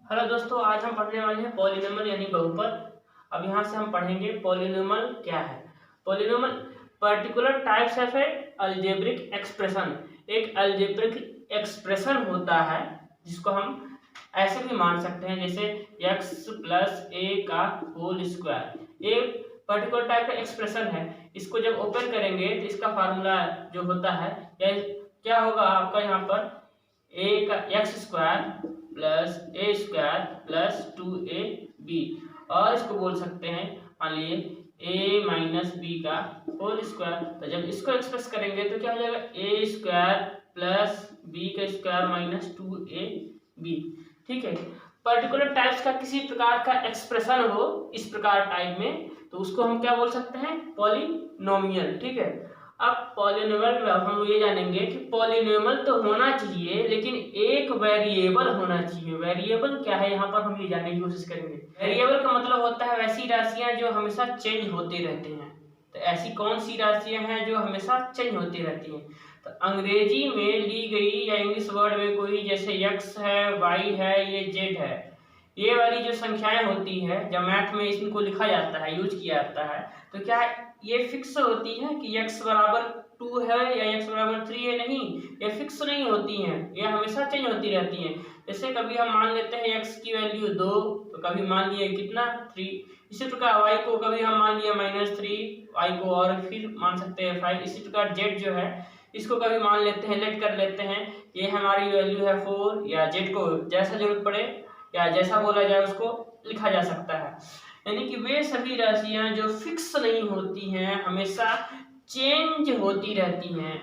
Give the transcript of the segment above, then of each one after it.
Hello दोस्तों, आज हम पढ़ने वाले हैं पॉलिनोमियल यानी बहुपद। अब यहाँ से हम पढ़ेंगे पॉलिनोमियल क्या है। Polynomial particular types of A algebraic expression. एक अलजेब्रिक एक्सप्रेशन होता है जिसको हम ऐसे भी मान सकते हैं जैसे x प्लस ए का होल स्क्वायर। ये पर्टिकुलर टाइप का एक्सप्रेशन है। इसको जब ओपन करेंगे तो इसका फार्मूला जो होता है या क्या होगा आपका यहाँ पर ए का एक्स स्क्वायर प्लस ए स्क्वायर प्लस 2ab, और इसको बोल सकते हैं मान लीजिए a माइनस बी का होल स्क्वायर। तो जब इसको एक्सप्रेस करेंगे तो क्या हो जाएगा ए स्क्वायर प्लस बी का स्क्वायर माइनस 2ab। ठीक है, पर्टिकुलर टाइप्स का किसी प्रकार का एक्सप्रेशन हो इस प्रकार टाइप में तो उसको हम क्या बोल सकते हैं, पॉलिनोमियल। ठीक है, अब पॉलिनोमियल में अब हम ये जानेंगे कि पॉलिनोमियल तो होना चाहिए लेकिन एक वेरिएबल होना चाहिए। वेरिएबल क्या है यहाँ पर हम ये जानने की कोशिश करेंगे। वेरिएबल का मतलब होता है वैसी राशियां जो हमेशा चेंज होते रहते हैं। तो ऐसी कौन सी राशियां हैं जो हमेशा चेंज होती रहती हैं। तो अंग्रेजी में ली गई या इंग्लिश वर्ड में कोई जैसे x है, y है, ये z है, ये वाली जो संख्याएं होती है जब मैथ में इनको लिखा जाता है, यूज किया जाता है, तो क्या ये फिक्स होती है कि x बराबर 2 है या x बराबर 3 है। नहीं, ये फिक्स नहीं होती हैं, ये हमेशा चेंज होती रहती हैं। जैसे कभी हम मान लेते हैं x की वैल्यू 2 तो कभी मान लिए कितना 3। इसी प्रकार y को कभी हम मान लिया -3, y को और फिर मान सकते हैं 5। इसी प्रकार z जो है इसको कभी मान लेते हैं, लेट कर लेते हैं ये हमारी वैल्यू है 4, या z को जैसा जरूरत पड़े या जैसा बोला जाए उसको लिखा जा सकता है। यानी कि वे सभी राशियां जो फिक्स नहीं होती हैं, हमेशा चेंज होती रहती हैं।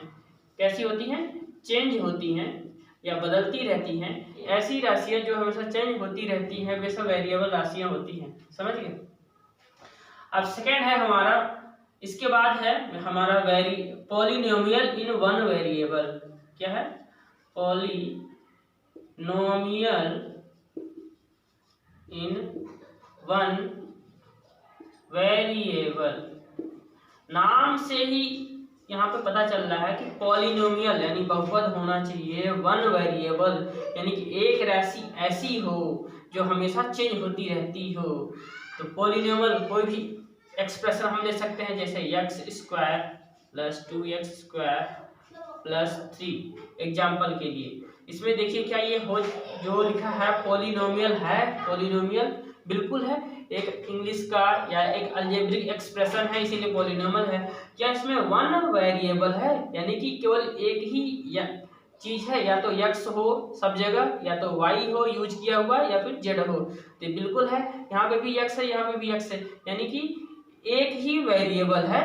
कैसी होती हैं? चेंज होती हैं या बदलती रहती हैं। ऐसी राशियां जो हमेशा चेंज होती रहती हैं वे सब वेरिएबल राशियां होती हैं। समझ गए। अब सेकेंड है हमारा, इसके बाद है हमारा पॉलिनोमियल इन वन वेरिएबल। क्या है? Polynomial in one variable. नाम से ही यहाँ पे पता चल रहा है कि पॉलिनोमियल यानी बहुपद होना चाहिए, वन वेरिएबल यानी कि एक राशि ऐसी हो जो हमेशा चेंज होती रहती हो। तो पॉलिनोमियल कोई भी एक्सप्रेशन हम ले सकते हैं जैसे x square plus 2x square plus 3। Example के लिए इसमें देखिए क्या ये हो जो लिखा है पॉलिनोमियल है। पॉलिनोमियल बिल्कुल है, एक इंग्लिश का या एक अलजेब्रिक एक्सप्रेशन है इसीलिए पॉलिनोमियल है। क्या इसमें वन वेरिएबल है यानी कि केवल एक ही चीज है, या तो x हो सब जगह या तो y हो यूज किया हुआ या फिर z हो। तो बिल्कुल है, यहाँ पे भी x है यहाँ पे भी x है, यानी कि एक ही वेरिएबल है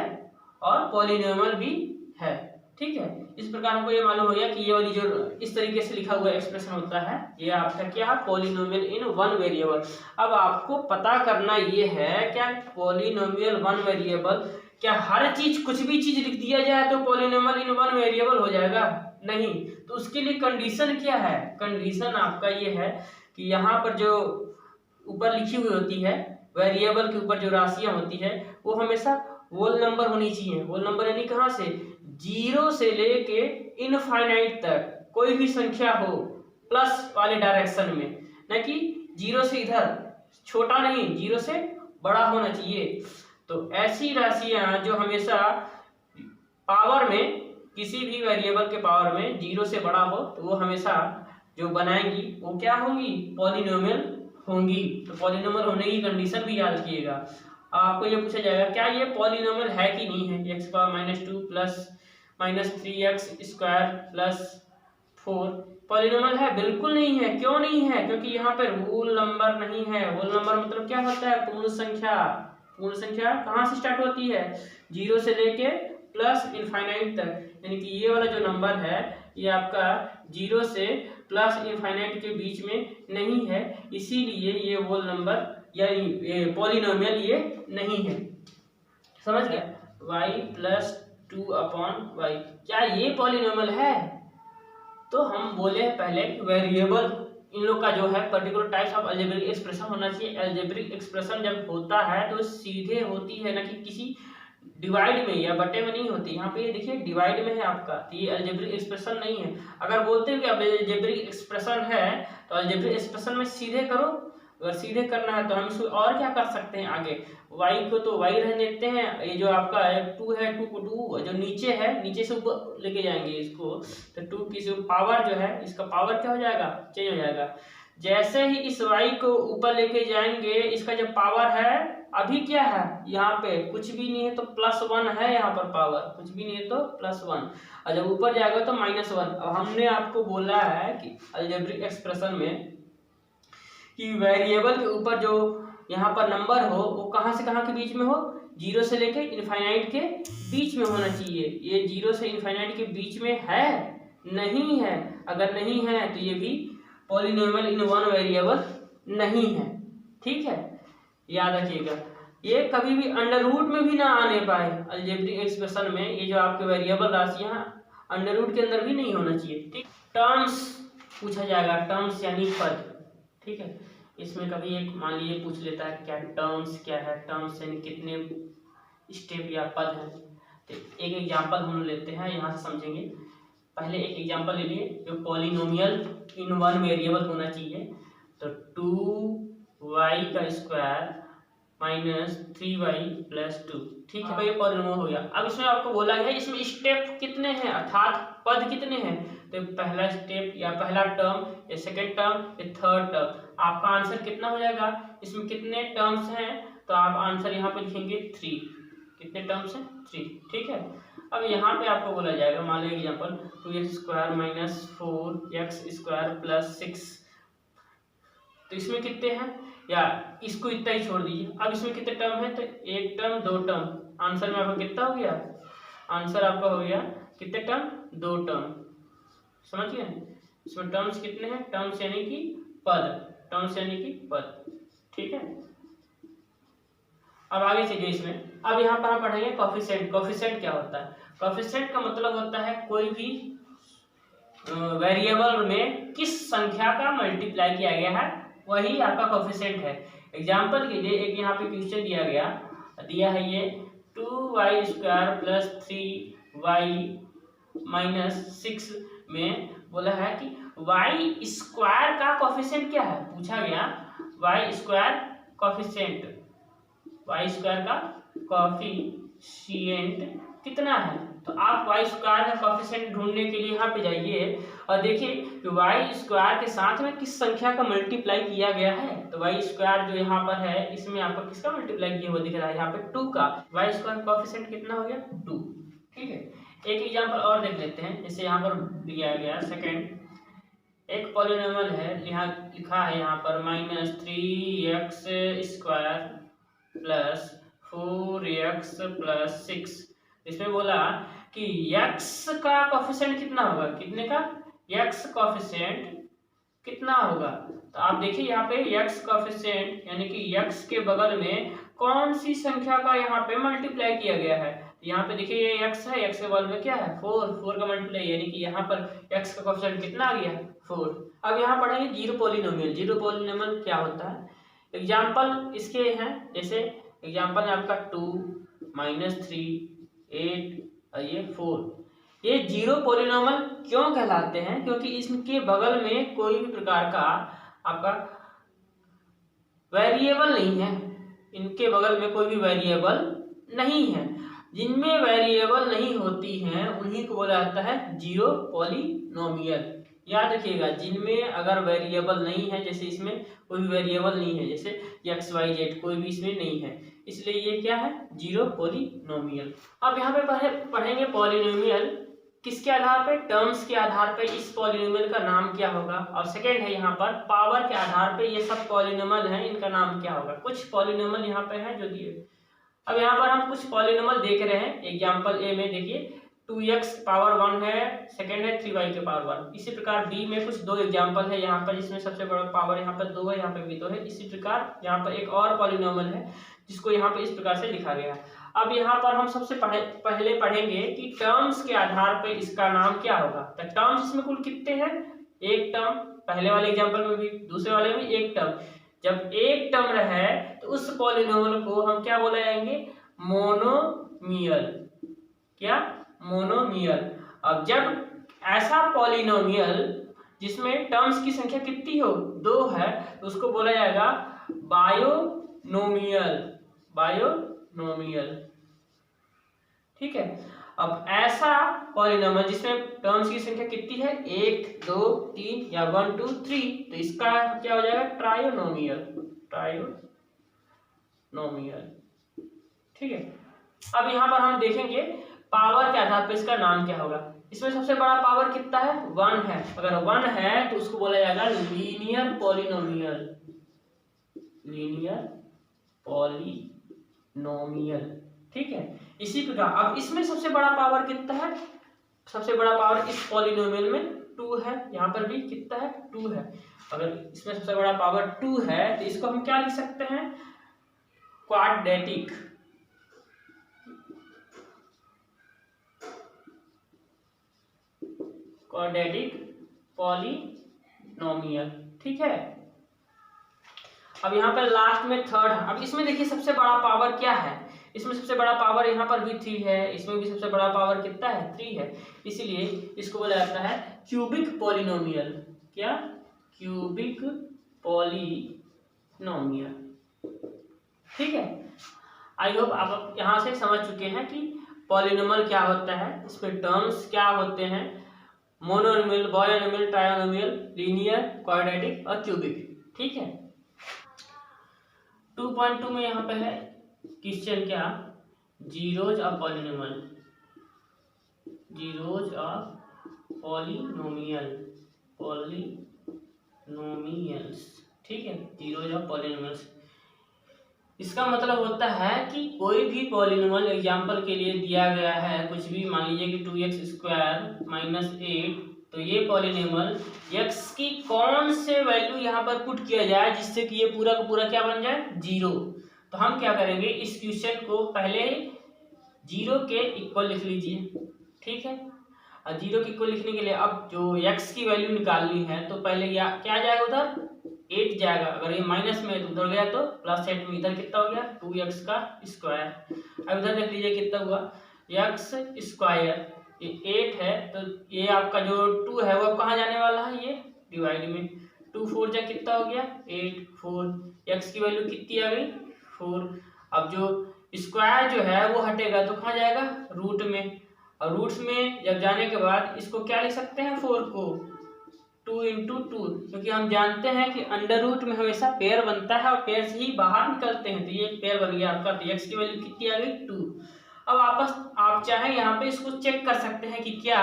और पॉलिनोमियल भी है। ठीक है, इस प्रकार हमको ये मालूम हो गया कि ये वाली जो इस तरीके से लिखा हुआ एक्सप्रेशन होता है ये आपका क्या है, पॉलिनोमियल इन वन वेरिएबल। अब आपको पता करना ये है क्या पॉलिनोमियल वन वेरिएबल, क्या हर चीज कुछ भी चीज लिख दिया जाए तो पॉलिनोमियल इन वन वेरिएबल हो जाएगा? नहीं, तो उसके लिए कंडीशन क्या है? कंडीशन आपका ये है कि यहाँ पर जो ऊपर लिखी हुई होती है वेरिएबल के ऊपर जो राशियां होती है वो हमेशा होल नंबर होनी चाहिए। होल नंबर यानी कहाँ से? 0 से लेके इनफाइनाइट तक कोई भी संख्या हो प्लस वाले डायरेक्शन में, न कि 0 से इधर छोटा नहीं, 0 से बड़ा होना चाहिए। तो ऐसी राशियां जो हमेशा पावर में किसी भी वेरिएबल के पावर में 0 से बड़ा हो तो वो हमेशा जो बनाएंगी वो क्या होंगी? पॉलिनोमियल होंगी। तो पॉलिनोमियल होने की कंडीशन भी याद रखिएगा। आपको ये पूछा जाएगा क्या ये पॉलिनोमियल है कि नहीं है। x power -2 plus -3x square plus 4 polynomial है? बिल्कुल नहीं है। क्यों नहीं है? क्योंकि यहाँ पे होल नंबर नहीं है। होल नंबर मतलब क्या होता है? पूर्ण संख्या। पूर्ण संख्या कहाँ से स्टार्ट होती है? 0 से लेके प्लस इनफाइनाइट तक, यानी कि ये वाला जो नंबर है ये आपका 0 से प्लस इनफाइनाइट के बीच में नहीं है, इसीलिए ये होल नंबर यानी पॉलिनोमियल ये नहीं है। समझ गया? y प्लस 2/y क्या ये पॉलिनोमियल है? तो हम बोले पहले वेरिएबल इन लोग का जो है particular types of algebraic expression होना चाहिए। अलजेब्रिक एक्सप्रेशन जब होता है तो सीधे होती है, ना कि किसी डिवाइड में या बटे में नहीं होती, यहाँ पे ये देखिए डिवाइड में है आपका, तो ये अलजेब्रिक एक्सप्रेशन नहीं है। अगर बोलते हैं कि अब अलजेब्रिक एक्सप्रेशन है तो अलजेब्रिक एक्सप्रेशन में सीधे करो, अगर सीधे करना है तो हम इसको और क्या कर सकते हैं आगे, y को तो y रहने देते हैं, ये जो आपका 2 है 2 को 2 जो नीचे है नीचे से ऊपर लेके जाएंगे इसको, तो 2 की जो पावर जो है इसका पावर क्या हो जाएगा, चेंज हो जाएगा। जैसे ही इस y को ऊपर लेके जाएंगे इसका जो पावर है अभी क्या है, यहाँ पे कुछ भी नहीं है तो +1 है, यहाँ पर पावर कुछ भी नहीं है तो +1, और जब ऊपर जाएगा तो -1। अब हमने आपको बोला है कि अलजेब्रिक एक्सप्रेशन में कि वेरिएबल के ऊपर जो यहाँ पर नंबर हो वो कहाँ से कहाँ के बीच में हो, 0 से लेके इनफाइनाइट के बीच में होना चाहिए। ये 0 से इनफाइनाइट के बीच में है नहीं है, अगर नहीं है तो ये भी पॉलिनोमियल इन वन वेरिएबल नहीं है, ठीक है, याद रखिएगा। ये कभी भी अंडर रूट में भी ना आने पाए अलजेब्रिक एक्सप्रेशन में, ये जो आपके वेरिएबल राशियां अंडर रूट के अंदर भी नहीं होना चाहिए, ठीक। टर्म्स पूछा जाएगा, टर्म्स यानी पद, ठीक है। इसमें कभी एक मान लीजिए पूछ लेता है क्या टर्म्स क्या है, टर्म्स यानी कितने स्टेप या पद है। तो एक एग्जांपल हम लेते हैं, यहाँ से समझेंगे। पहले एक एग्जांपल ले लिए, जो पॉलिनोमियल इन वन वेरिएबल होना चाहिए, तो 2y² - 3y + 2, ठीक है, ये पॉलिनोमियल हो गया। अब इसमें आपको बोला है इसमें स्टेप कितने हैं, अर्थात पद कितने हैं, तो पहला स्टेप या पहला टर्म या सेकंड टर्म या थर्ड टर्म, आपका आंसर कितना हो जाएगा, इसमें कितने टर्म्स हैं, तो आप आंसर यहाँ पे लिखेंगे 3, कितने टर्म्स हैं 3, ठीक है। अब यहाँ पे आपको बोला जाएगा, मान लीजिए एग्जांपल 2x² - 4x² + 6, तो इसमें कितने हैं, या इसको इतना ही छोड़ दीजिए। अब इसमें कितने टर्म है, तो एक टर्म 2 टर्म, आंसर में आपका कितना हो गया, आंसर आपका हो गया कितने टर्म, 2 टर्म, समझ गए। इसमें टर्म्स कितने हैं, टर्म्स यानी कि पद, टर्म्स यानी कि पद, ठीक है। अब आगे चलिए इसमें, अब यहाँ पर हम पढ़ेंगे कोफिशिएंट। कोफिशिएंट क्या होता है, कोफिशिएंट का मतलब होता है कोई भी वेरिएबल में किस संख्या का मल्टीप्लाई किया गया है वही आपका कोफिशिएंट है। एग्जांपल के लिए एक यहाँ पे क्वेश्चन दिया है ये 2y² + 3y - 6 में बोला है कि y² का कोफिशिएंट क्या है, पूछा गया y² कोफिशिएंट, y² का कोफिशिएंट कितना है, तो आप y² का कोफिशिएंट ढूंढने के लिए यहाँ पे जाइए और देखिए कि y² के साथ में किस संख्या का मल्टीप्लाई किया गया है, तो y² जो यहाँ पर है इसमें आपको किसका मल्टीप्लाई किया हुआ दिख रहा है, यहाँ पे 2 का, y² कोफिशिएंट कितना हो गया 2, ठीक है। एक एग्जांपल और देख लेते हैं, जैसे यहाँ पर दिया गया सेकंड, एक पॉलिनोमियल है, यहाँ लिखा है यहाँ पर -3x² + 4x + 6, इसमें बोला कि x का कोफिशिएंट कितना होगा, कितने का, x कोफिशिएंट कितना होगा, तो आप देखिए यहाँ पे x कोफिशिएंट यानी कि x के बगल में कौन सी संख्या का यहाँ पे मल्टीप्लाई किया गया है, यहाँ पे देखिए ये x है, x के बगल में क्या है 4 का मल्टीप्लाई, यानी कि यहाँ पर x का कोफिशिएंट कितना आ गया 4। अब यहाँ पढ़ेंगे जीरो पॉलिनोमियल। जीरो पॉलिनोमियल क्या होता है, एग्जाम्पल इसके हैं, जैसे एग्जाम्पल है आपका 2 - 3 8 और ये 4, ये जीरो पॉलिनोमियल क्यों कहलाते हैं, क्योंकि इसके बगल में कोई भी प्रकार का आपका वेरिएबल नहीं है, इनके बगल में कोई भी वेरिएबल नहीं है, जिनमें वेरिएबल नहीं होती हैं उन्हीं को बोला जाता है जीरो पॉलिनोमियल। याद रखिएगा, जिनमें अगर वेरिएबल नहीं है, जैसे इसमें कोई भी वेरिएबल नहीं है, जैसे x y z कोई भी इसमें नहीं है, इसलिए ये क्या है जीरो पॉलिनोमियल। अब यहाँ पे पढ़ेंगे पॉलिनोमियल किसके आधार पे, टर्म्स के आधार पे इस पॉलिनोमियल का नाम क्या होगा, और सेकंड है यहाँ पर पावर के आधार पे ये सब पॉलिनोमियल हैं, इनका नाम क्या होगा। कुछ पॉलिनोमियल यहाँ पे है जो दिए। अब यहाँ पर हम कुछ पॉलिनोमियल देख रहे हैं, एग्जाम्पल ए में देखिए 2x पावर 1 है, सेकंड है 3y के पावर 1। इसी प्रकार बी में कुछ 2 एग्जाम्पल है यहाँ पर, जिसमें सबसे बड़ा पावर यहाँ पर 2 है, यहाँ पर भी 2 है। इसी प्रकार यहाँ पर एक और पॉलिनोमियल है जिसको यहाँ पे इस प्रकार से लिखा गया है। अब यहाँ पर हम सबसे पहले पढ़ेंगे कि टर्म्स के आधार पर इसका नाम क्या होगा। तो टर्म्स इसमें कुल कितने हैं, एक टर्म, पहले वाले एग्जाम्पल में भी दूसरे वाले में एक टर्म। जब एक टर्म रहे तो उस पॉलिनोमियल को हम क्या बोले जाएंगे, मोनोमियल। क्या? मोनोमियल। अब जब ऐसा पॉलिनोमियल जिसमें टर्म्स की संख्या कितनी हो, 2 है, तो उसको बोला जाएगा बायोनोमियल। बायोनोमियल, ठीक है। अब ऐसा पॉलिनोमियल जिसमें टर्म्स की संख्या कितनी है, 1 2 3 या 1 2 3, तो इसका क्या हो जाएगा, ट्रायोनोमियल। ट्रायोनोमियल, ठीक है। अब यहाँ पर हम देखेंगे पावर के आधार पर इसका नाम क्या होगा। इसमें सबसे बड़ा पावर कितना है, 1 है। अगर 1 है तो उसको बोला जाएगा लीनियर पॉलिनोमियल। लीनियर पॉलिनोमियल, ठीक है। इसी प्रकार अब इसमें सबसे बड़ा पावर कितना है, सबसे बड़ा पावर इस पॉलिनोमियल में 2 है। यहाँ पर भी कितना है, 2 है। अगर इसमें सबसे बड़ा पावर 2 है तो इसको हम क्या लिख सकते हैं, क्वाड्रेटिक। क्वाड्रेटिक पॉलिनोमियल, ठीक है। अब यहाँ पर लास्ट में थर्ड है। अब इसमें देखिए सबसे बड़ा पावर क्या है, इसमें सबसे बड़ा पावर यहाँ पर भी 3 है, इसमें भी सबसे बड़ा पावर कितना है, 3 है। इसलिए इसको बोला जाता है क्यूबिक पॉलिनोमियल। क्या? क्यूबिक पॉलिनोमियल, ठीक है। आई होप आप यहाँ से समझ चुके हैं कि पॉलिनोमियल क्या होता है, इसमें टर्म्स क्या होते हैं, मोनोमियल, बायोनोमियल, ट्रायोनोमियल, लीनियर, क्वाड्रेटिक और क्यूबिक, ठीक है। 2.2 में यहाँ पे है क्वेश्चन क्या, zeros of polynomial. Zeros of polynomial, polynomials, ठीक है। जीरोज ऑफ पॉलिनोमियल्स, इसका मतलब होता है कि कोई भी पॉलिनोमियल एग्जांपल के लिए दिया गया है, कुछ भी मान लीजिए कि 2x² माइनस 8, तो ये पॉलिनोमियल x की कौन से वैल्यू यहाँ पर पुट किया जाए जिससे कि ये पूरा का पूरा क्या बन जाए, 0। तो हम क्या करेंगे, इस क्वेश्चन को पहले 0 के इक्वल लिख लीजिए, ठीक है। और 0 के इक्वल लिखने के लिए अब जो x की वैल्यू निकालनी है तो पहले क्या जाएगा, उधर 8 जाएगा। अगर ये माइनस में तो उधर गया तो प्लस 8 में इधर कितना हो गया, 2x का स्क्वायर। अब इधर देख लीजिए कितना हुआ, x स्क्वायर, ये 8 है तो ये आपका जो 2 है वो कहाँ जाने वाला है, ये डिवाइड में। 2 4 जा कितना हो गया, 8 4, x की वैल्यू कितनी आ गई, 4। अब जो स्क्वायर जो है वो हटेगा तो कहाँ जाएगा, रूट में। और रूट्स में जब जाने के बाद इसको क्या लिख सकते हैं, 4 को 2 इंटू 2, क्योंकि हम जानते हैं कि अंडर रूट में हमेशा पेयर बनता है और पेयर से ही बाहर निकलते हैं, तो ये पेयर बन गया आपका। तो x की वैल्यू कितनी आ गई, 2। अब आप चाहे यहाँ पे इसको चेक कर सकते हैं कि क्या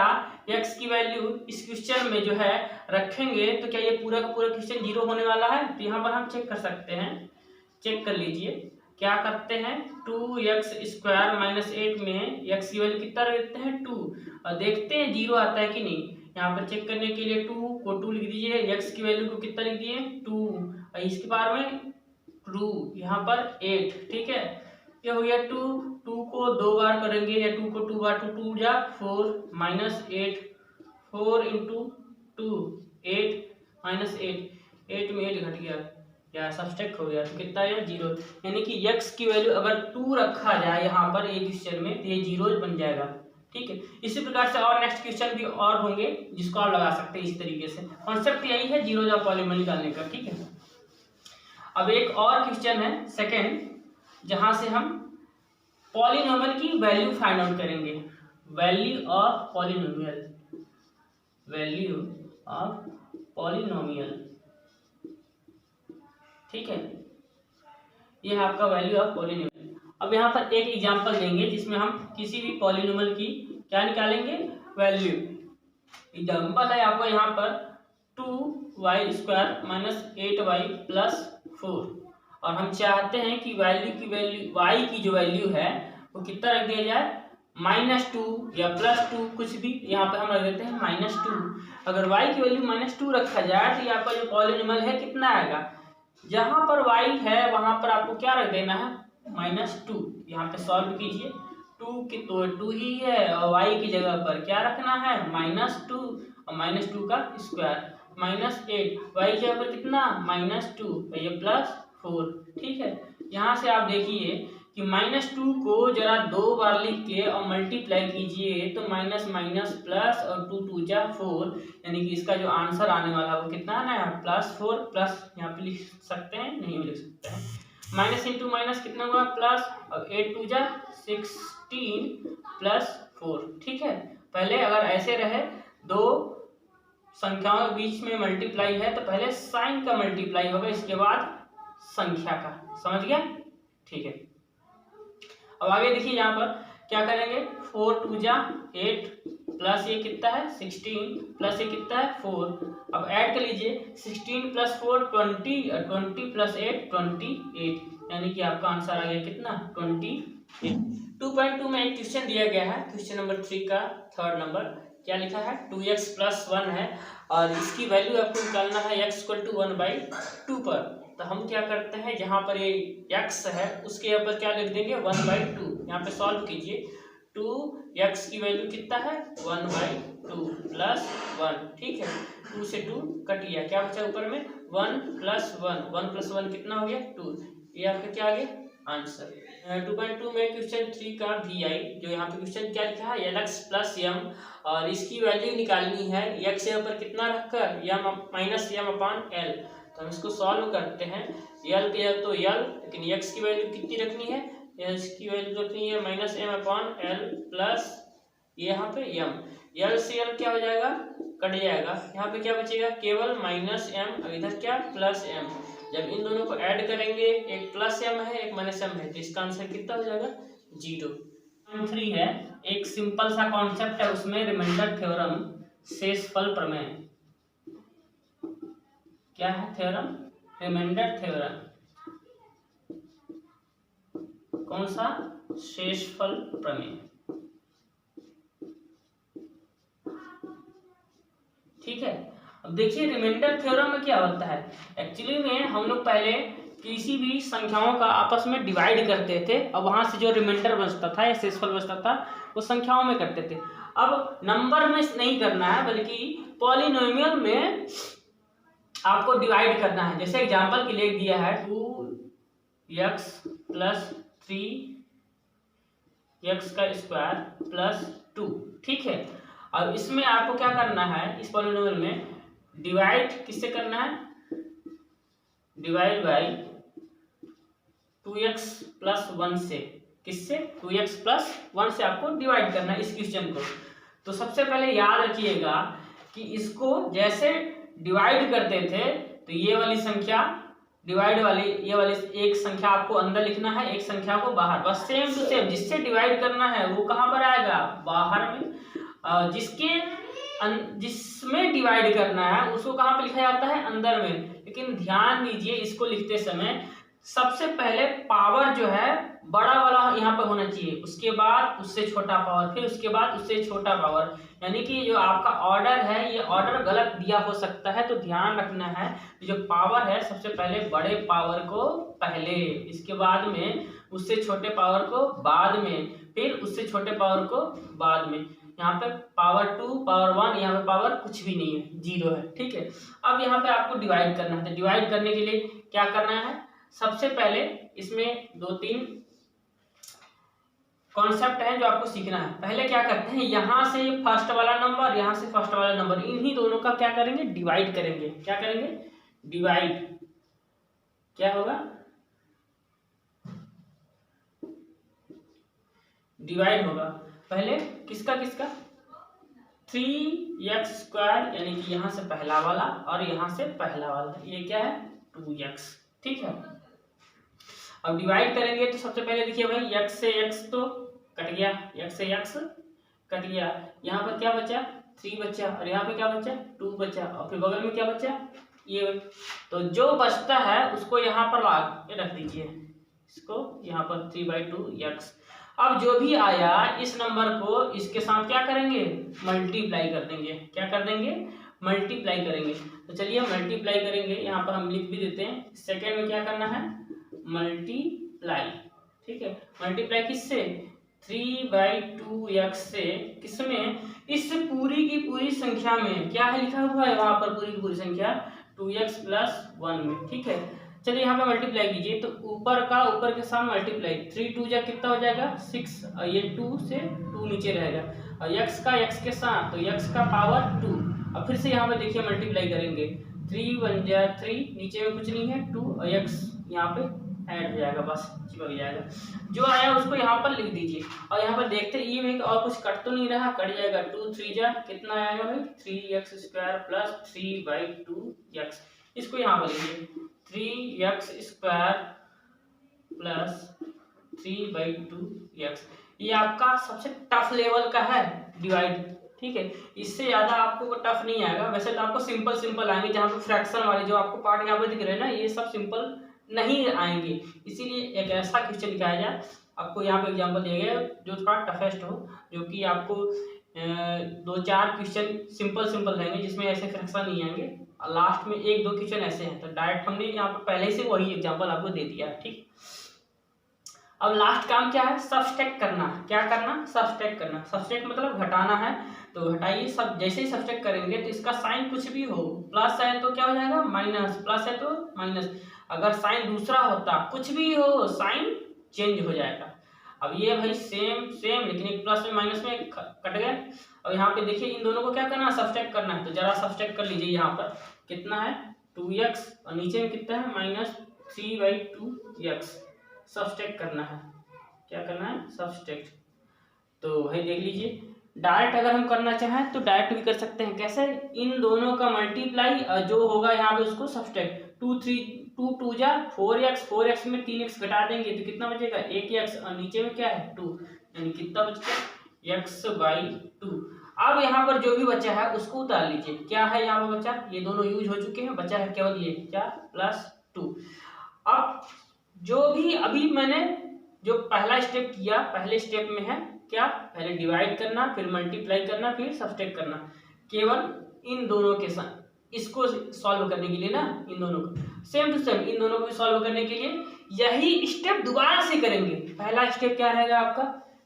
x की वैल्यू इस क्वेश्चन में जो है रखेंगे तो क्या ये पूरा का पूरा क्वेश्चन 0 होने वाला है। तो यहाँ पर हम चेक कर सकते हैं, चेक कर लीजिए क्या करते हैं, 2x² माइनस 8 में x की वैल्यू कितना रखते हैं, 2, और देखते हैं 0 आता है कि नहीं। यहाँ पर चेक करने के लिए 2 को 2 लिख दीजिए, x की वैल्यू को कितना लिख दिए, 2, और इसके बार में 2, यहाँ पर 8, ठीक है। ये हो गया 2, 2 को 2 बार करेंगे या 2 को 2 बार, 2 जा 4 माइनस 8, 4 इंटू 2 8 माइनस 8 में 8 घट गया, या सब्सट्रैक्ट हो गया तो कितना है, 0। यानी कि x की वैल्यू अगर 2 रखा जाए यहाँ पर एक क्वेश्चन में तो ये 0 बन जाएगा, ठीक है। इसी प्रकार से और नेक्स्ट क्वेश्चन भी और होंगे जिसको आप लगा सकते हैं इस तरीके से। कॉन्सेप्ट यही है जीरोज ऑफ पॉलिनोमियल निकालने का, ठीक है। अब एक और क्वेश्चन है सेकंड, जहां से हम पॉलिनोमियल की वैल्यू फाइंड आउट करेंगे। Value of polynomial, value of polynomial, ठीक है। ये है आपका वैल्यू ऑफ पॉलिनोमियल। अब यहाँ पर एक एग्जांपल देंगे जिसमें हम किसी भी पॉलिनोमियल की क्या निकालेंगे, वैल्यू। एग्जांपल है आपको यहाँ पर 2y² माइनस 8y प्लस 4, और हम चाहते हैं कि वैल्यू y की जो वैल्यू है वो कितना रख दिया जाए, -2 या +2, कुछ भी। यहाँ पर हम रख देते हैं -2। अगर y की वैल्यू -2 रखा जाए तो यहाँ पर जो पॉलिनोमियल है कितना आएगा, जहां पर y है वहां पर आपको क्या रख देना है, -2। यहाँ पे सॉल्व कीजिए, 2 की तो 2 ही है और y की जगह पर क्या रखना है, -2, और -2 का स्क्वायर, -8, y की जगह पर कितना, -2, ये +4, ठीक है। यहाँ से आप देखिए कि -2 को जरा 2 बार लिख के और मल्टीप्लाई कीजिए तो माइनस माइनस प्लस और 2 2 जा 4, यानी कि इसका जो आंसर आने वाला है वो कितना आना है +4 प्लस, यहाँ पे लिख सकते हैं नहीं भी लिख सकते हैं, माइनस इंटू माइनस कितना हुआ प्लस, और 8 2 जा 16 प्लस 4। ठीक है, पहले अगर ऐसे रहे दो संख्याओं के बीच में मल्टीप्लाई है तो पहले साइन का मल्टीप्लाई होगा, इसके बाद संख्या का, समझ गया? ठीक है, अब आगे देखिए यहाँ पर क्या करेंगे, 4 2 जा 8 प्लस ये कितना है 16 प्लस ये कितना है 4। अब ऐड कर लीजिए 16 प्लस 4 20 और 20 प्लस 8 28, यानी कि आपका आंसर आ गया कितना 28। 2.2 में एक क्वेश्चन दिया गया है, क्वेश्चन नंबर 3 का थर्ड नंबर, क्या लिखा है 2x + 1 है और इसकी वैल्यू आपको निकालना है x = 1/2 पर। तो हम क्या करते हैं, जहाँ पर ये x है उसके ऊपर क्या लिख देंगे 1/2, यहाँ पे सॉल्व कीजिए, 2x की वैल्यू कितना है 1/2 प्लस 1। ठीक है, 2 से 2 कट गया, क्या बचा ऊपर में 1 + 1, 1 + 1 कितना हो गया 2, ये आपका क्या आ गया आंसर। 2.2 में क्वेश्चन 3 का VI, जो यहाँ पे क्वेश्चन क्या लिखा है LX + M और इसकी वैल्यू निकालनी है x के ऊपर कितना रखकर m -m/L। तो हम इसको सॉल्व करते हैं, L के तो L, लेकिन x की वैल्यू कितनी रखनी है, x की वैल्यू रखनी है -m/L प्लस यहाँ पे m, L से L क्या हो जाएगा कट जाएगा, यहाँ पे क्या बचेगा केवल -m और इधर क्या +m। जब इन दोनों को ऐड करेंगे, एक +m है एक -m है, तो इसका आंसर कितना हो जाएगा 0। 3 है, एक सिंपल सा कॉन्सेप्ट है उसमें, रिमाइंडर थ्योरम, शेषफल प्रमेय। क्या है थ्योरम, रिमाइंडर थ्योरम, कौन सा शेषफल प्रमेय। ठीक है, अब देखिए रिमाइंडर थ्योरम में क्या होता है, एक्चुअली में हम लोग पहले किसी भी संख्याओं का आपस में डिवाइड करते थे और वहां से जो रिमाइंडर बचता था या शेषफल बचता था वो संख्याओं में करते थे। अब नंबर में नहीं करना है बल्कि पॉलिनोमियल में आपको डिवाइड करना है। जैसे एग्जांपल के लिए दिया है 2x + 3x² + 2। ठीक है, अब इसमें आपको क्या करना है, इस पॉलिनोमियल में डिवाइड किससे करना है, डिवाइड बाय 2x + 1 से, किससे 2x + 1 से आपको डिवाइड करना है इस क्वेश्चन को। तो सबसे पहले याद रखिएगा कि इसको जैसे डिवाइड करते थे तो ये वाली संख्या डिवाइड वाली, ये वाली एक संख्या आपको अंदर लिखना है, एक संख्या को बाहर, बस सेम टू सेम, जिससे डिवाइड करना है वो कहाँ पर आएगा बाहर में, जिसमें डिवाइड करना है उसको कहाँ पे लिखा जाता है अंदर में। लेकिन ध्यान दीजिए इसको लिखते समय सबसे पहले पावर जो है बड़ा वाला यहाँ पर होना चाहिए, उसके बाद उससे छोटा पावर, फिर उसके बाद उससे छोटा पावर, यानी कि जो आपका ऑर्डर है ये ऑर्डर गलत दिया हो सकता है। तो ध्यान रखना है जो पावर है सबसे पहले बड़े पावर को पहले, इसके बाद में उससे छोटे पावर को बाद में, फिर उससे छोटे पावर को बाद में। यहाँ पे पावर 2 पावर 1, यहाँ पे पावर कुछ भी नहीं है, 0 है। ठीक है, अब यहाँ पे आपको डिवाइड करना है, तो डिवाइड करने के लिए क्या करना है, सबसे पहले इसमें 2-3 कॉन्सेप्ट है जो आपको सीखना है। पहले क्या करते हैं, यहाँ से फर्स्ट वाला नंबर, यहाँ से फर्स्ट वाला नंबर, इन्हीं दोनों का क्या करेंगे डिवाइड करेंगे। क्या करेंगे डिवाइड, क्या होगा डिवाइड होगा पहले किसका किसका 3x² यानी कि यहाँ से पहला वाला और यहाँ से पहला वाला, ये क्या है 2x। ठीक है, अब डिवाइड करेंगे तो सबसे पहले देखिए भाई x से x तो कट गया, x से x कट गया, यहाँ पर क्या बचा 3 बचा और यहाँ पे क्या बचा 2 बचा और फिर बगल में क्या बचा ये। तो जो बचता है उसको यहाँ पर ला के रख दीजिए, इसको यहाँ पर 3/2x। अब जो भी आया इस नंबर को इसके साथ क्या करेंगे मल्टीप्लाई कर देंगे। क्या कर देंगे मल्टीप्लाई करेंगे। तो चलिए मल्टीप्लाई करेंगे, यहाँ पर हम लिख भी देते हैं। सेकेंड में क्या करना है मल्टीप्लाई। ठीक है, मल्टीप्लाई किससे 3/2x से, किसमें इस पूरी की पूरी संख्या में क्या है लिखा हुआ है वहां पर पूरी की पूरी संख्या 2x + 1 में। ठीक है, चलिए यहाँ पे मल्टीप्लाई कीजिए, तो ऊपर का ऊपर के साथ मल्टीप्लाई, 3 2 जा कितना हो जाएगा 6, और ये 2 से 2 नीचे रहेगा, और x का x के साथ तो x का पावर 2। अब फिर से यहाँ पे देखिए मल्टीप्लाई करेंगे, 3 1 जा 3, नीचे में कुछ नहीं है 2, और x यहाँ पे ऐड हो जाएगा, बस चिपक जाएगा। जो आया उसको यहाँ पर लिख दीजिए, और यहाँ पर देखते ये में और कुछ कट तो नहीं रहा, कट जाएगा, 2 3 जा कितना आएगा भाई 3x² प्लस 3/2x, इसको यहाँ पर लिखिए 3x² प्लस 3/2x। ये आपका सबसे टफ लेवल का है डिवाइड, ठीक है, इससे ज्यादा आपको टफ नहीं आएगा। वैसे तो आपको सिंपल सिंपल आएंगे, जहाँ पे फ्रैक्शन वाले जो आपको पार्ट यहाँ पे दिख रहे हैं ना, ये सब सिंपल नहीं आएंगे, इसीलिए एक ऐसा क्वेश्चन लिखाया जाए। आपको यहाँ पे एग्जांपल दिया गया जो थोड़ा टफेस्ट हो, जो कि आपको 2-4 क्वेश्चन सिंपल सिंपल रहेंगे जिसमें ऐसे फ्रैक्शन नहीं आएंगे, और लास्ट में 1-2 क्वेश्चन ऐसे हैं। तो डायरेक्ट हमने यहाँ पे पहले से वही एग्जांपल आपको दे दिया, ठीक। अब लास्ट काम क्या है, सबट्रैक्ट करना। क्या करना, सबट्रैक्ट करना। सबट्रैक्ट मतलब घटाना है, तो घटाइए सब, जैसे ही सबट्रैक्ट करेंगे तो इसका साइन कुछ भी हो, प्लस है तो क्या हो जाएगा माइनस, प्लस है तो माइनस, अगर साइन दूसरा होता कुछ भी हो साइन चेंज हो जाएगा। अब ये भाई सेम सेम, लेकिन एक प्लस में माइनस में कट गए। अब यहाँ पे देखिए इन दोनों को क्या करना है, सबट्रैक्ट करना है, तो जरा सबट्रैक्ट कर लीजिए। यहाँ पर कितना है 2x, और नीचे में कितना है -3/2x, सबट्रैक्ट करना है। क्या करना है, सबट्रैक्ट। तो भाई देख लीजिए, डायरेक्ट अगर हम करना चाहें तो डायरेक्ट भी कर सकते हैं। कैसे, इन दोनों का मल्टीप्लाई जो होगा यहाँ पे उसको सबट्रैक्ट, 2 2 जा 4x, 4x में 3x घटा देंगे तो कितना बचेगा 1x, और नीचे में क्या है 2, यानी कितना बच गया x/2। अब यहाँ पर जो भी बचा है उसको उतार लीजिए। क्या है यहाँ पर बचा, ये दोनों यूज हो चुके हैं, बचा है केवल ये क्या +2। अब जो भी अभी मैंने जो पहला स्टेप किया, पहले स्टेप में है क्या, पहले डिवाइड करना, फिर मल्टीप्लाई करना, फिर सबट्रैक्ट करना, केवल इन दोनों के साथ इसको सॉल्व करने के लिए ना, इन दोनों को सेम टू सेम इन दोनों को सॉल्व करने के लिए यही स्टेप दोबारा से करेंगे। पहला स्टेप क्या रहेगा आपका,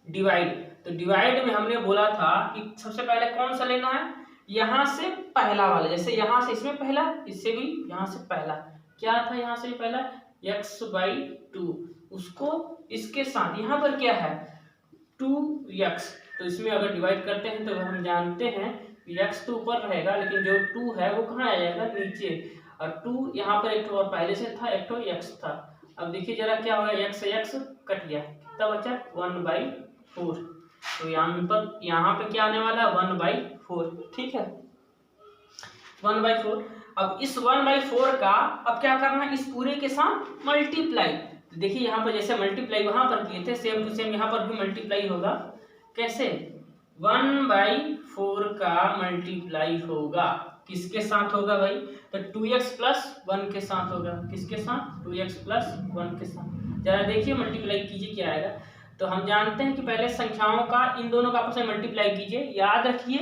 डिवाइड। तो डिवाइड में हमने बोला था कि सबसे पहले कौन सा लेना है, यहाँ से पहला वाला, जैसे यहाँ से इसमें पहला, इससे भी यहाँ से पहला, क्या था यहाँ से पहला x/2, उसको इसके साथ यहाँ पर क्या है 2x, तो इसमें अगर डिवाइड करते हैं तो हम जानते हैं x तो ऊपर रहेगा, लेकिन जो 2 है वो कहाँ आ जाएगा नीचे, और 2 यहाँ पर एक और पहले से था, एक तो x था। अब देखिए जरा क्या होगा, x से x कट गया, कितना बचा 1/4, तो यहाँ पे क्या आने वाला 1/4, ठीक है 1/4। अब इस 1/4 का अब क्या करना है, इस पूरे के साथ मल्टीप्लाई। तो देखिए यहाँ पर जैसे मल्टीप्लाई वहां पर किए थे, सेम टू सेम यहाँ पर भी मल्टीप्लाई होगा। कैसे, 1/4 का मल्टीप्लाई होगा, किसके साथ होगा भाई, तो 2x + 1 के साथ होगा। किसके साथ, 2x + 1 के साथ। जरा देखिए मल्टीप्लाई कीजिए क्या आएगा। तो हम जानते हैं कि पहले संख्याओं का इन दोनों का आपस में मल्टीप्लाई कीजिए। याद रखिए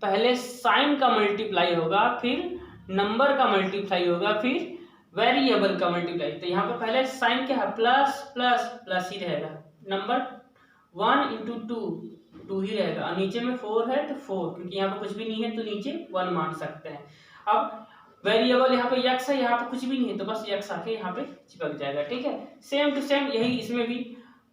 पहले साइन का मल्टीप्लाई होगा, फिर नंबर का मल्टीप्लाई होगा, फिर वेरिएबल का मल्टीप्लाई। तो यहाँ पर पहले साइन क्या है, प्लस प्लस प्लस ही रहेगा, नंबर 1 × 2 ही रहेगा, और नीचे में 4 है तो 4, क्योंकि यहाँ पर कुछ भी नहीं है तो नीचे 1 मान सकते हैं। अब वेरिएबल यहाँ पे x है, यहाँ पे कुछ भी नहीं है तो बस x आके यहाँ पे चिपक जाएगा, ठीक है। सेम टू सेम यही इसमें भी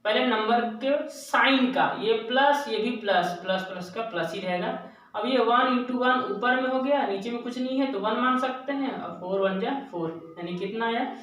पहले नंबर के साइन का, ये प्लस ये भी प्लस, प्लस प्लस का प्लस ही रहेगा। अब ये 1 × 1 ऊपर में हो गया, नीचे में कुछ नहीं है तो 1 मान सकते हैं, अब 4 1 जा 4, यानी कितना आया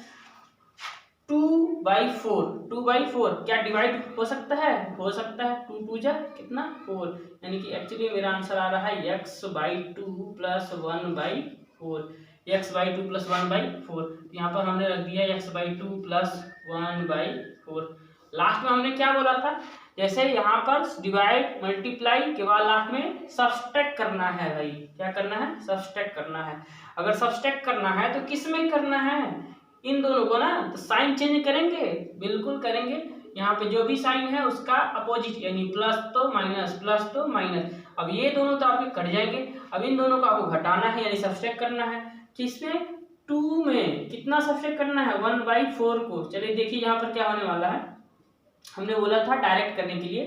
2/4। 2/4 क्या डिवाइड हो सकता है, हो सकता है, 2 2 जा कितना 4, यानी कि एक्चुअली मेरा आंसर आ रहा है x/2 + 1/4, x/2 + 1/4। यहाँ पर हमने रख दिया x/2 + 1/4। लास्ट में हमने क्या बोला था, जैसे यहाँ पर डिवाइड मल्टीप्लाई के बाद लास्ट में सबट्रैक्ट करना है भाई। क्या करना है, सबट्रैक्ट करना है। अगर सबट्रैक्ट करना है तो किस में करना है, इन दोनों को ना, तो साइन चेंज करेंगे, बिल्कुल करेंगे। यहाँ पे जो भी साइन है उसका अपोजिट, यानी प्लस तो माइनस, प्लस तो माइनस। अब ये दोनों तो आपके कट जाएंगे, अब इन दोनों को आपको घटाना है यानी सबट्रैक्ट करना है। किसमें, 2 में कितना सबट्रैक्ट करना है 1/4 को। चलिए देखिए यहाँ पर क्या होने वाला है, हमने बोला था डायरेक्ट करने के लिए,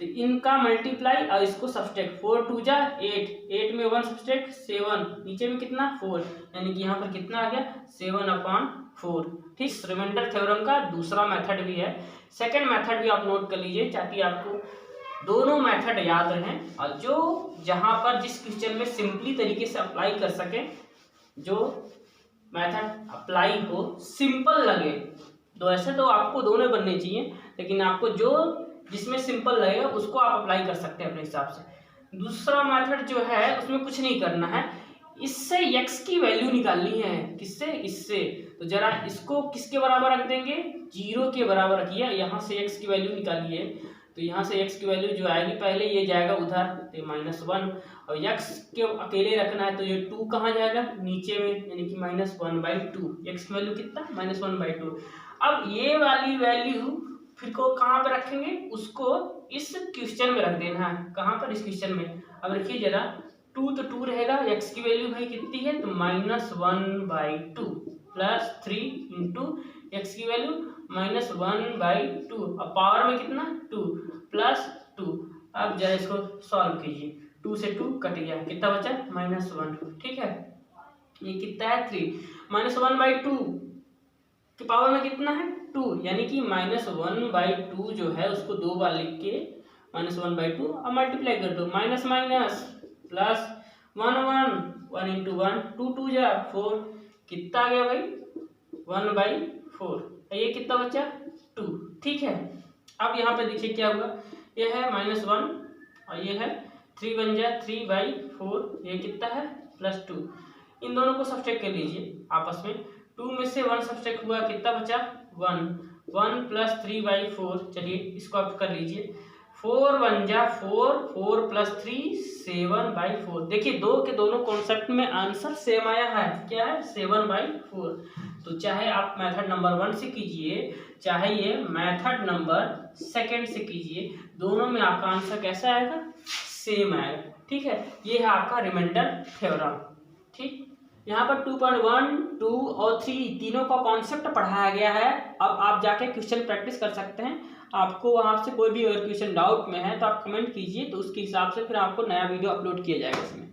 तो इनका मल्टीप्लाई और इसको सब्सट्रैक्ट, 4 2 जा 8, 8 में 1 सब्सट्रैक्ट 7, नीचे में कितना 4, यानी कि यहाँ पर कितना आ गया 7/4। ठीक, रिमाइंडर थ्योरम का दूसरा मेथड भी है, सेकंड मेथड भी आप नोट कर लीजिए ताकि आपको दोनों मेथड याद रहें और जो जहाँ पर जिस क्वेश्चन में सिंपली तरीके से अप्लाई कर सके, जो मेथड अप्लाई हो सिंपल लगे। तो ऐसे तो आपको दोनों बनने चाहिए, लेकिन आपको जो जिसमें सिंपल लगेगा उसको आप अप्लाई कर सकते हैं अपने हिसाब से। दूसरा मेथड जो है उसमें कुछ नहीं करना है, इससे x की वैल्यू निकालनी है। किससे? इससे। तो जरा इसको किसके बराबर रख देंगे, 0 के बराबर रखिए, यहाँ से x की वैल्यू निकालिए। तो यहाँ से x की वैल्यू जो आएगी पहले ये जाएगा उधर, तो -1, और x के अकेले रखना है तो ये 2 कहाँ जाएगा, नीचे में, यानी कि -1/2। x की वैल्यू कितना, -1/2। अब ये वाली वैल्यू फिर को कहाँ पे रखेंगे, उसको इस क्वेश्चन में रख देना है। कहाँ पर, इस क्वेश्चन में। अब रखिए जरा, 2 तो 2 रहेगा, x की वैल्यू भाई कितनी है, तो -1/2 प्लस 3 इंटू x की वैल्यू -1/2, अब पावर में कितना 2 प्लस 2। अब जरा इसको सॉल्व कीजिए, 2 से 2 कट गया, कितना बचा -1। ठीक है, ये कितना है 3, -1/2 की पावर में कितना है 2, यानी कि -1/2 जो है उसको 2 बार लिख के -1/2 अब मल्टीप्लाई कर दो, माइनस माइनस प्लस 1 इंटू 1, 2 2 जा 4, कितना आ गया भाई 1/4, ये कितना बचा 2। ठीक है, अब यहाँ पे देखिए क्या हुआ, ये है -1 और ये है 3 बन जाए 3/4, ये कितना है +2। इन दोनों को सब्ट्रैक्ट कर लीजिए आपस में, 2 में से 1 सब्ट्रैक्ट हुआ, कितना बचा 1 प्लस 3/4। चलिए इसको आप कर लीजिए, 4 1 जा 4, 4 प्लस 3 7/4। देखिए दो के दोनों कॉन्सेप्ट में आंसर सेम आया है, क्या है 7/4। तो चाहे आप मेथड नंबर 1 से कीजिए, चाहे ये मेथड नंबर 2 से कीजिए, दोनों में आपका आंसर कैसा आएगा, सेम आएगा। ठीक है, ये है आपका रिमाइंडर थ्योरम। ठीक, यहाँ पर 2.1, 2 और 3 तीनों का कॉन्सेप्ट पढ़ाया गया है। अब आप जाके क्वेश्चन प्रैक्टिस कर सकते हैं। आपको वहाँ से कोई भी अगर क्वेश्चन डाउट में है तो आप कमेंट कीजिए, तो उसके हिसाब से फिर आपको नया वीडियो अपलोड किया जाएगा इसमें।